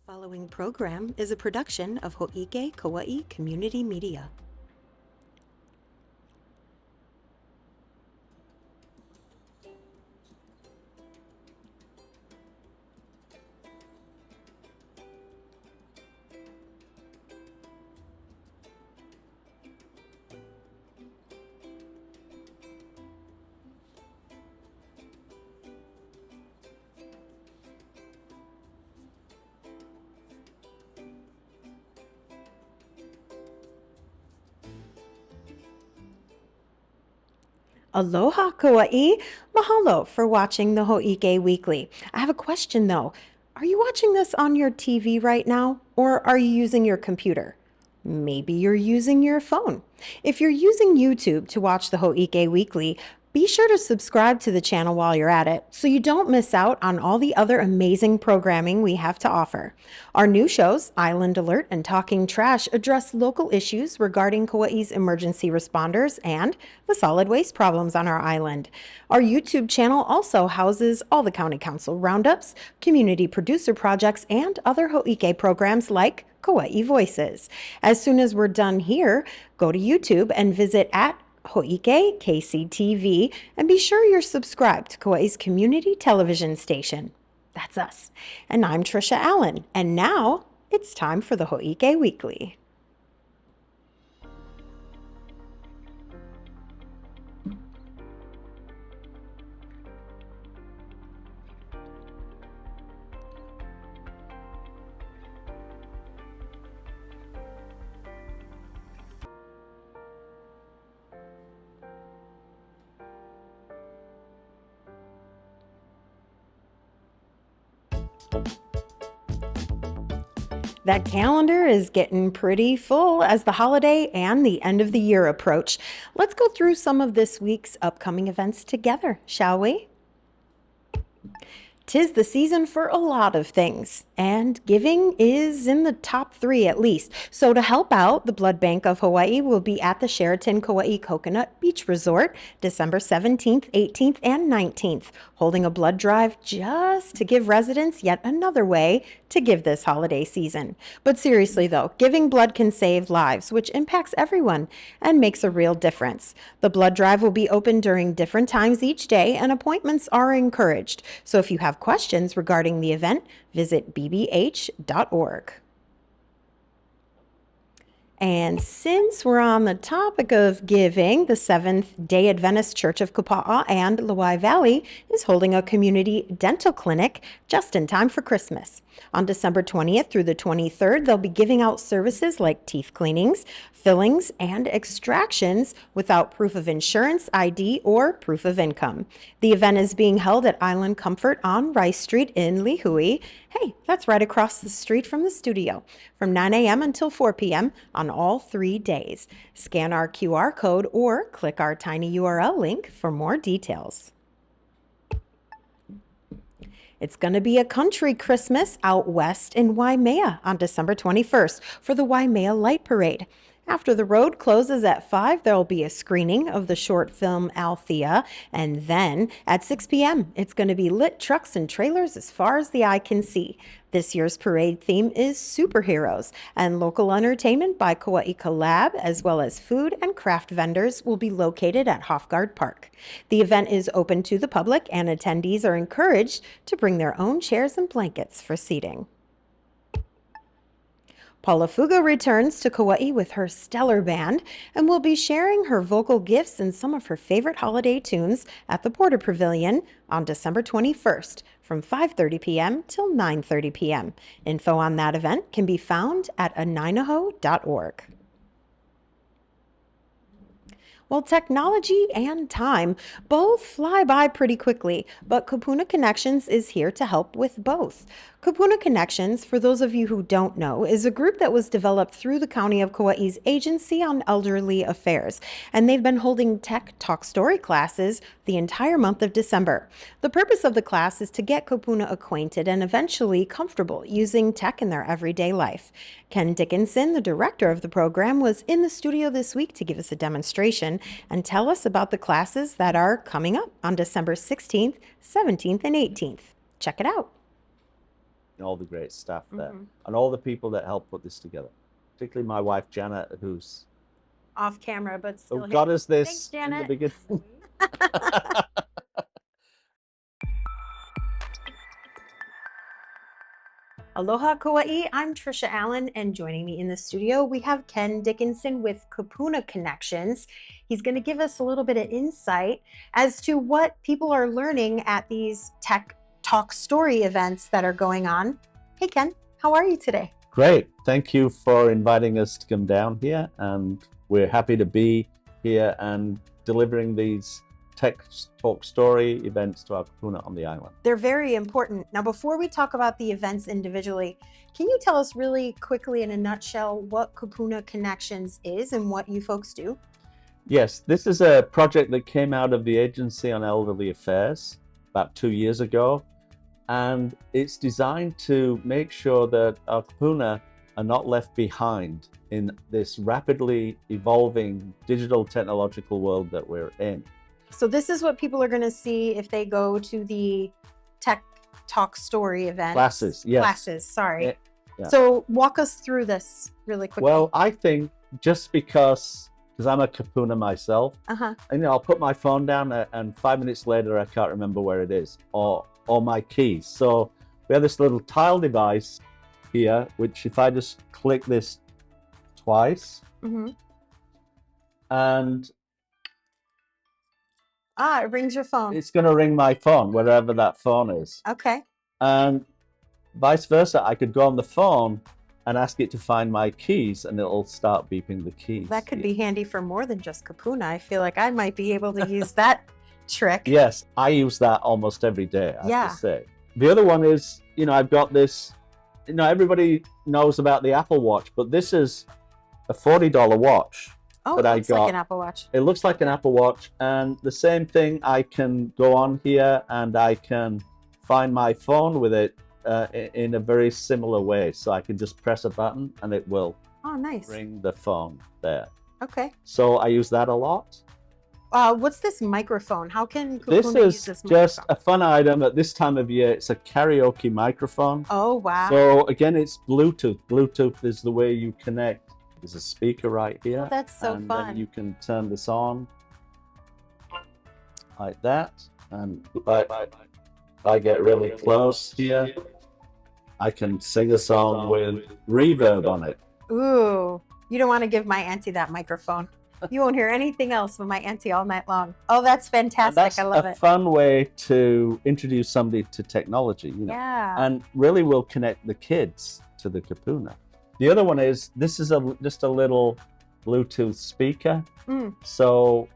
Following program is a production of Hō'ike Kauaʻi Community Media. Aloha, Kauaʻi! Mahalo for watching the Hō'ike Weekly. I have a question though. Are you watching this on your TV right now, or are you using your computer? Maybe you're using your phone. If you're using YouTube to watch the Hō'ike Weekly, be sure to subscribe to the channel while you're at it so you don't miss out on all the other amazing programming we have to offer. Our new shows, Island Alert and Talking Trash, address local issues regarding Kauaʻi's emergency responders and the solid waste problems on our island. Our YouTube channel also houses all the County Council roundups, community producer projects, and other Hō'ike programs like Kauaʻi Voices. As soon as we're done here, go to YouTube and visit at Hō'ike KCTV and be sure you're subscribed to Kauaʻi's community television station. That's us. And I'm Trisha Allen. And now it's time for the Hō'ike Weekly. That calendar is getting pretty full as the holiday and the end of the year approach. Let's go through some of this week's upcoming events together, shall we? 'Tis the season for a lot of things, and giving is in the top 3 at least. So to help out, the Blood Bank of Hawaii will be at the Sheraton Kauaʻi Coconut Beach Resort December 17th, 18th, and 19th, holding a blood drive just to give residents yet another way to give this holiday season. But seriously though, giving blood can save lives, which impacts everyone and makes a real difference. The blood drive will be open during different times each day, and appointments are encouraged. So if you have questions regarding the event, visit bbh.org. And since we're on the topic of giving, the Seventh-day Adventist Church of Kupuna and Lāʻau Valley is holding a community dental clinic just in time for Christmas. On December 20th through the 23rd, they'll be giving out services like teeth cleanings, fillings, and extractions without proof of insurance, ID, or proof of income. The event is being held at Island Comfort on Rice Street in Lihue. Hey, that's right across the street from the studio, from 9 a.m. until 4 p.m. on all 3 days. Scan our QR code or click our tiny URL link for more details. It's going to be a country Christmas out west in Waimea on December 21st for the Waimea Light Parade. After the road closes at 5, there will be a screening of the short film Althea, and then at 6 p.m. it's going to be lit trucks and trailers as far as the eye can see. This year's parade theme is superheroes, and local entertainment by Kauaʻi Collab, as well as food and craft vendors, will be located at Hofgard Park. The event is open to the public, and attendees are encouraged to bring their own chairs and blankets for seating. Paula Fuga returns to Kauaʻi with her stellar band and will be sharing her vocal gifts and some of her favorite holiday tunes at the Porter Pavilion on December 21st from 5:30 p.m. till 9:30 p.m. Info on that event can be found at anainaho.org. Well, technology and time both fly by pretty quickly, but Kupuna Connections is here to help with both. Kupuna Connections, for those of you who don't know, is a group that was developed through the County of Kauaʻi's Agency on Elderly Affairs, and they've been holding Tech Talk Story classes the entire month of December. The purpose of the class is to get Kupuna acquainted and eventually comfortable using tech in their everyday life. Ken Dickinson, the director of the program, was in the studio this week to give us a demonstration and tell us about the classes that are coming up on December 16th, 17th, and 18th. Check it out. all the great staff there, and all the people that helped put this together, particularly my wife Janet, who's off camera but still got us this. Thanks, Janet. In the beginning. Aloha Kauaʻi, I'm Trisha Allen, and joining me in the studio we have Ken Dickinson with Kupuna Connections. He's going to give us a little bit of insight as to what people are learning at these Tech Talk Story events that are going on. Hey Ken, how are you today? Great, thank you for inviting us to come down here, and we're happy to be here and delivering these Tech Talk Story events to our kupuna on the island. They're very important. Now, before we talk about the events individually, can you tell us really quickly in a nutshell what Kupuna Connections is and what you folks do? Yes, this is a project that came out of the Agency on Elderly Affairs about 2 years ago, and it's designed to make sure that our kupuna are not left behind in this rapidly evolving digital technological world that we're in. So this is what people are going to see if they go to the Tech Talk Story event. Classes, yes. Classes, sorry. Yeah. So walk us through this really quickly. Well, I think just because I'm a kupuna myself, and I'll put my phone down and 5 minutes later I can't remember where it is, or my keys. So we have this little tile device here, which if I just click this twice, and it rings your phone. It's going to ring my phone, wherever that phone is. Okay. And vice versa, I could go on the phone and ask it to find my keys, and it'll start beeping the keys. That could be handy for more than just kupuna. I feel like I might be able to use that trick. Yes, I use that almost every day, I have to say. The other one is, I've got this, everybody knows about the Apple Watch, but this is a $40 watch. Oh, it looks like an Apple Watch. It looks like an Apple Watch, and the same thing, I can go on here and I can find my phone with it in a very similar way. So I can just press a button and it will bring the phone there. Okay. So I use that a lot. What's this microphone? How can Kupuna use this this microphone? This is just a fun item at this time of year. It's a karaoke microphone. Oh, wow. So again, it's Bluetooth. Bluetooth is the way you connect. There's a speaker right here. Oh, that's so and fun. Then you can turn this on like that. And if I get really close here, I can sing a song with reverb on it. Ooh, you don't want to give my auntie that microphone. You won't hear anything else from my auntie all night long. Oh, that's fantastic. I love it. That's a fun way to introduce somebody to technology, Yeah. and really will connect the kids to the kupuna. The other one is, this is just a little Bluetooth speaker. So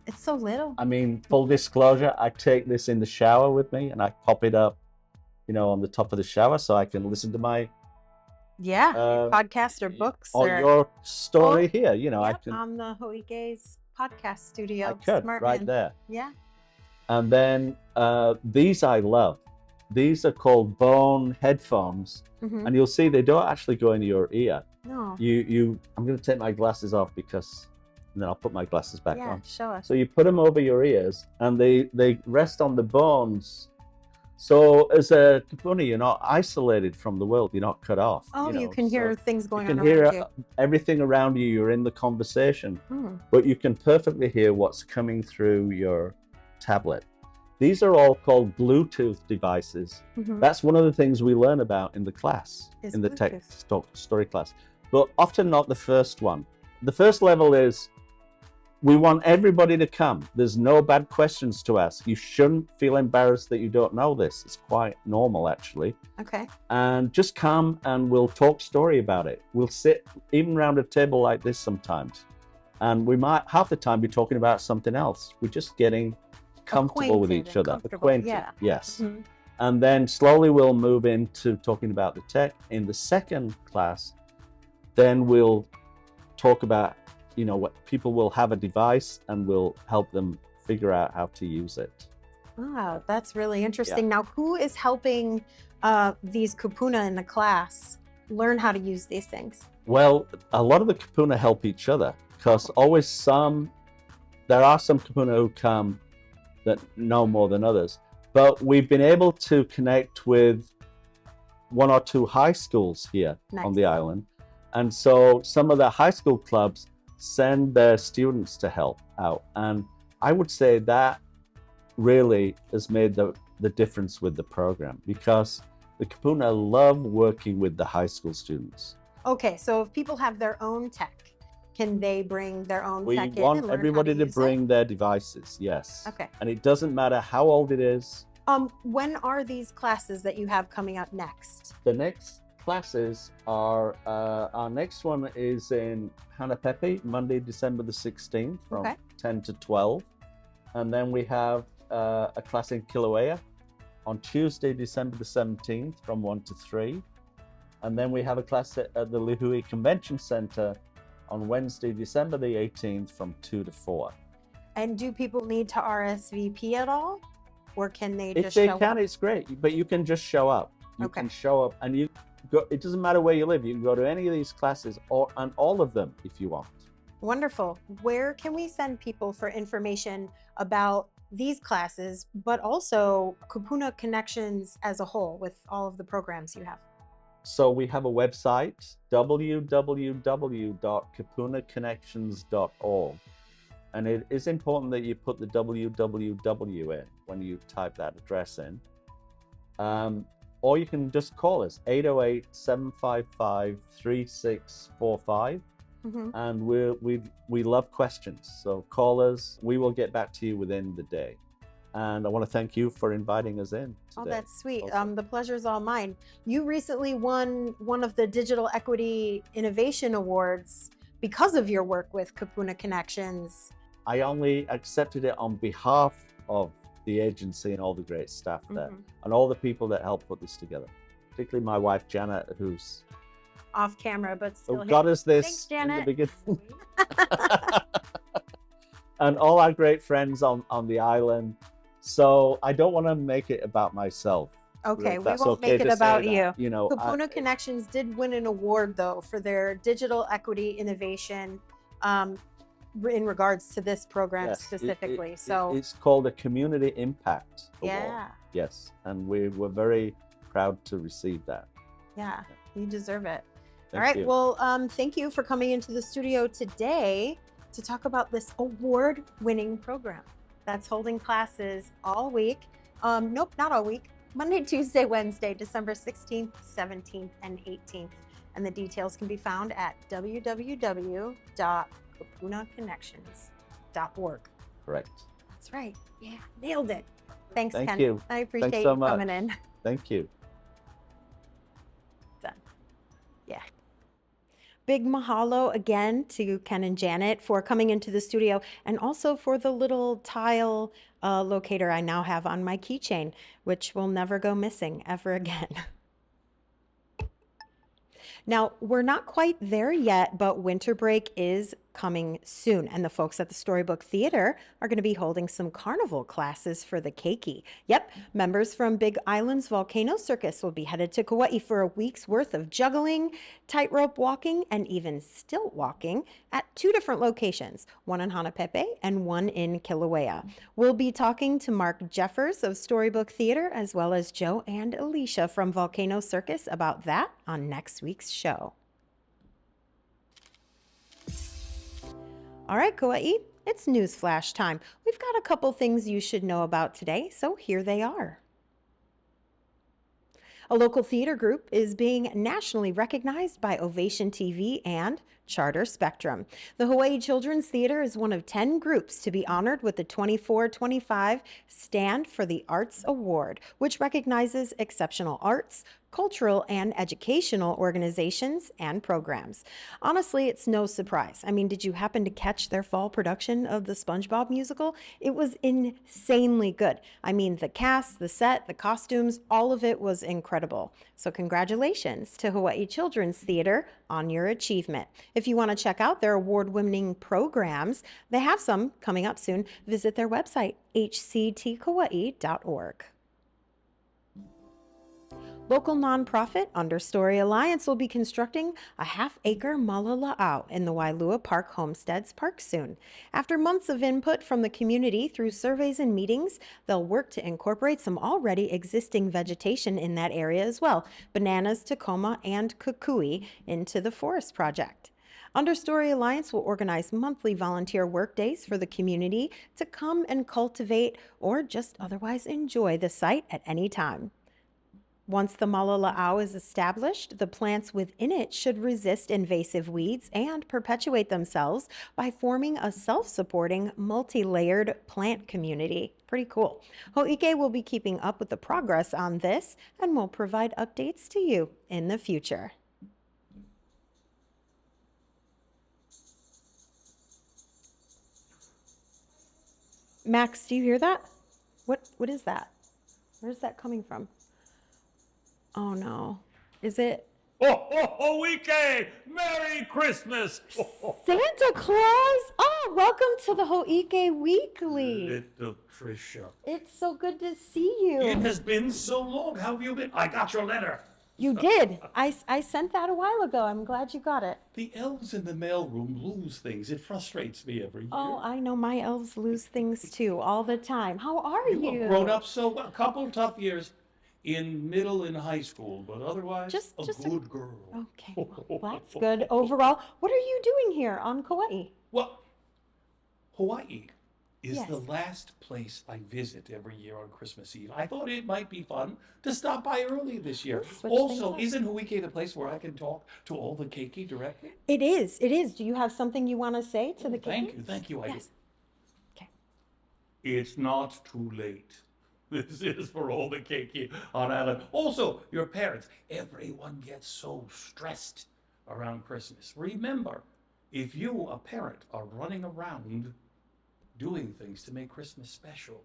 it's so little. I mean, full disclosure, I take this in the shower with me and I pop it up, on the top of the shower so I can listen to my podcast or books or your story here. I can on the Hō'ike's podcast studio. I could Smart right man. there. Yeah. And then these I love. These are called bone headphones, and you'll see they don't actually go into your ear. No. I'm going to take my glasses off and then I'll put my glasses back on. Yeah, show us. So you put them over your ears, and they rest on the bones. So as a kupuna, you're not isolated from the world. You're not cut off. Oh, you can hear things going on around you. You can hear everything around you. You're in the conversation, but you can perfectly hear what's coming through your tablet. These are all called Bluetooth devices. That's one of the things we learn about in the class, in the Tech Talk Story class, but often not the first one. The first level is, we want everybody to come. There's no bad questions to ask. You shouldn't feel embarrassed that you don't know this. It's quite normal, actually. Okay. And just come and we'll talk story about it. We'll sit even around a table like this sometimes. And we might, half the time, be talking about something else. We're just getting comfortable with each other. Acquainted, yeah. Yes. And then slowly we'll move into talking about the tech. In the second class, then we'll talk about, what people will have a device and we'll help them figure out how to use it. Wow, that's really interesting. Now, who is helping these kupuna in the class learn how to use these things? Well, a lot of the kupuna help each other, because there are some kupuna who come that know more than others. But we've been able to connect with one or two high schools here Nice. on the island. And so some of the high school clubs send their students to help out. And I would say that really has made the difference with the program, because the Kupuna love working with the high school students. Okay, so if people have their own tech, can they bring their own We tech in and want learn everybody how to use bring their devices, yes. Okay. And it doesn't matter how old it is. When are these classes that you have coming up next? The next classes are, our next one is in Hanapepe, Monday, December the 16th from 10 to 12. And then we have a class in Kilauea on Tuesday, December the 17th from 1 to 3. And then we have a class at the Lihue Convention Center on Wednesday, December the 18th from 2 to 4. And do people need to RSVP at all? Or can they just show up? If they can, it's great, but you can just show up. You can show up, and you go, it doesn't matter where you live. You can go to any of these classes and all of them if you want. Wonderful. Where can we send people for information about these classes, but also Kupuna Connections as a whole with all of the programs you have? So we have a website, www.kupunaconnections.org. And it is important that you put the www in when you type that address in. Or you can just call us, 808-755-3645. And we love questions. So call us, we will get back to you within the day. And I want to thank you for inviting us in today. Oh, that's sweet. The pleasure's all mine. You recently won one of the Digital Equity Innovation Awards because of your work with Kupuna Connections. I only accepted it on behalf of the agency and all the great staff there, and all the people that helped put this together, particularly my wife, Janet, who's off camera, but still got us this. Thanks, Janet. In the beginning. And all our great friends on the island. So I don't want to make it about myself. Okay, we won't make it about you. You know, Kupuna Connections did win an award though for their digital equity innovation in regards to this program specifically. It's called a Community Impact Award. Yes, and we were very proud to receive that. Yeah, you deserve it. Thank All right, you. well, thank you for coming into the studio today to talk about this award-winning program that's holding classes all week. Nope, not all week. Monday, Tuesday, Wednesday, December 16th, 17th, and 18th. And the details can be found at www.kupunaconnections.org. Correct. That's right. Yeah, nailed it. Thanks, Thank Ken. you. I appreciate Thanks so you much. coming in. Thank you. Done. Yeah. Big mahalo again to Ken and Janet for coming into the studio, and also for the little tile locator I now have on my keychain, which will never go missing ever again. Now, we're not quite there yet, but winter break is coming soon, and the folks at the Storybook Theater are going to be holding some carnival classes for the Keiki. Yep, members from Big Island's Volcano Circus will be headed to Kauaʻi for a week's worth of juggling, tightrope walking, and even stilt walking at 2 different locations, one in Hanapepe and one in Kilauea. We'll be talking to Mark Jeffers of Storybook Theater, as well as Joe and Alicia from Volcano Circus about that on next week's show. All right, Kauaʻi, it's Newsflash time. We've got a couple things you should know about today, so here they are. A local theater group is being nationally recognized by Ovation TV and Charter Spectrum. The Hawaii Children's Theater is one of 10 groups to be honored with the 24-25 Stand for the Arts Award, which recognizes exceptional arts, cultural and educational organizations and programs. Honestly, it's no surprise. I mean, did you happen to catch their fall production of the SpongeBob musical? It was insanely good. I mean, the cast, the set, the costumes, all of it was incredible. So congratulations to Hawaii Children's Theater on your achievement. If you want to check out their award-winning programs, they have some coming up soon. Visit their website, hctkauaʻi.org. Local nonprofit Understory Alliance will be constructing a half-acre Māla Lāʻau in the Wailua Park Homesteads park soon. After months of input from the community through surveys and meetings, they'll work to incorporate some already existing vegetation in that area as well, bananas, tecoma, and kukui, into the forest project. Understory Alliance will organize monthly volunteer work days for the community to come and cultivate or just otherwise enjoy the site at any time. Once the Māla Lāʻau is established, the plants within it should resist invasive weeds and perpetuate themselves by forming a self-supporting, multi-layered plant community. Pretty cool. Hō'ike will be keeping up with the progress on this and will provide updates to you in the future. Max, do you hear that? What is that? Where's that coming from? Oh no. Is it? Hō'ike! Merry Christmas! Santa Claus! Oh, welcome to the Hō'ike Weekly. Little Trisha. It's so good to see you. It has been so long. How have you been? I got your letter. You did. I sent that a while ago. I'm glad you got it. The elves in the mailroom lose things. It frustrates me every year. Oh, I know my elves lose things too, all the time. How are you? You have grown up so well. A couple tough years in middle and high school, but otherwise, Just a good girl. Okay, well, that's good. Overall, what are you doing here on Kauaʻi? Well, Hawaii is Yes. the last place I visit every year on Christmas Eve. I thought it might be fun to stop by early this year. Let's switch Also, things isn't Hō'ike the place where I can talk to all the Keiki directly? It is. It is. Do you have something you want to say to the Thank kids? you, thank you. I Yes. do. Okay. It's not too late. This is for all the Keiki on island. Also, your parents. Everyone gets so stressed around Christmas. Remember, if you, a parent, are running around doing things to make Christmas special,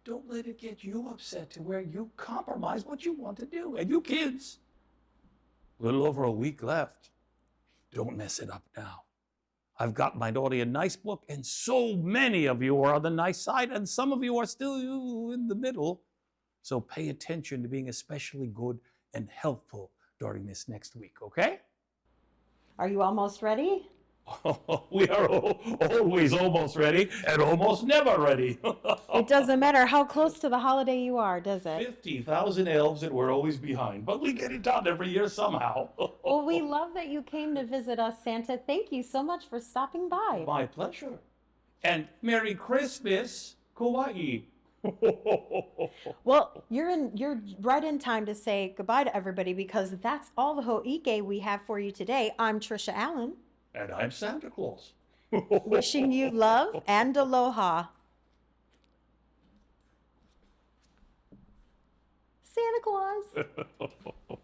don't let it get you upset to where you compromise what you want to do. And you kids, a little over a week left. Don't mess it up now. I've got my naughty and nice book, and so many of you are on the nice side, and some of you are still in the middle. So pay attention to being especially good and helpful during this next week, okay? Are you almost ready? We are always almost ready and almost never ready. It doesn't matter how close to the holiday you are, does it? 50,000 elves and we're always behind, but we get it done every year somehow. Well, we love that you came to visit us, Santa. Thank you so much for stopping by. My pleasure. And Merry Christmas, Kauaʻi. Well, you're right in time to say goodbye to everybody because that's all the Hō'ike we have for you today. I'm Trisha Allen. And I'm Santa Claus. Wishing you love and aloha. Santa Claus.